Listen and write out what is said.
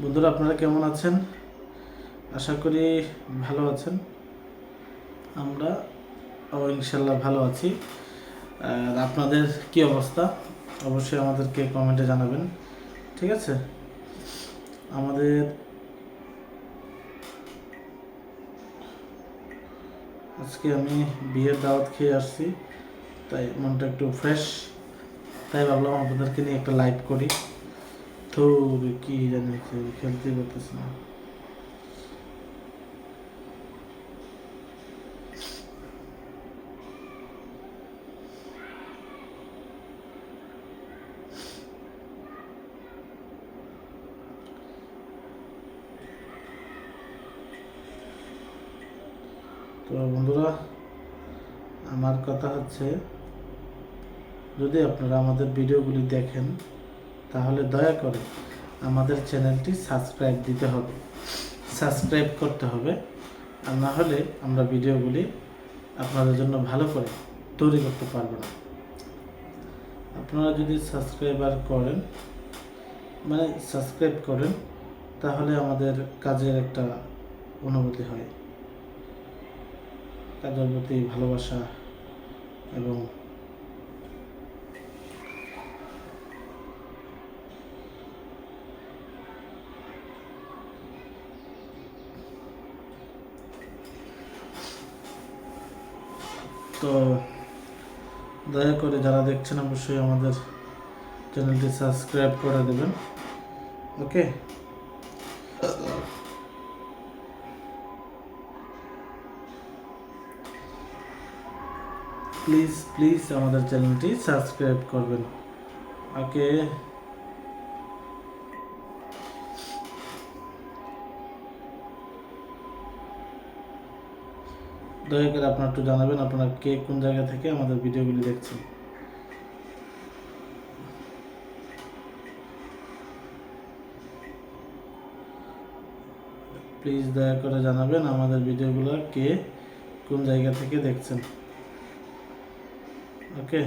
বন্ধুরা, আপনারা কেমন আছেন? আশা করি ভালো আছেন। আমরা ইনশাল্লাহ ভালো আছি। আর আপনাদের কি অবস্থা অবশ্যই আমাদেরকে কমেন্টে জানাবেন, ঠিক আছে? আমাদের আজকে আমি বিয়ের দাওয়াত খেয়ে আসছি, তাই মনটা একটু ফ্রেশ, তাই ভাবলাম আপনাদেরকে নিয়ে একটা লাইভ করি। তো কি জানি খেলতে করতেছি না। তো বন্ধুরা, আমার কথা হচ্ছে, যদি আপনারা আমাদের ভিডিওগুলি দেখেন তাহলে দয়া করে আমাদের চ্যানেলটি সাবস্ক্রাইব দিতে হবে, সাবস্ক্রাইব করতে হবে। আর না হলে আমরা ভিডিওগুলি আপনাদের জন্য ভালো করে তৈরি করতে পারবো না। আপনারা যদি সাবস্ক্রাইব করেন তাহলে আমাদের কাজের একটা অনুভূতি হয়, কাজের প্রতি ভালোবাসা এবং তো দয়া করে যারা দেখছেন অবশ্যই আমাদের চ্যানেলটি সাবস্ক্রাইব করে দেবেন। ওকে, প্লিজ প্লিজ আমাদের চ্যানেলটি সাবস্ক্রাইব করবেন। ওকে, দয়া করে আপনারা একটু জানাবেন আপনারা কে কোন জায়গা থেকে আমাদের ভিডিওগুলি দেখছেন। প্লিজ দয়া করে জানাবেন আমাদের ভিডিওগুলো কে কোন জায়গা থেকে দেখছেন। ওকে।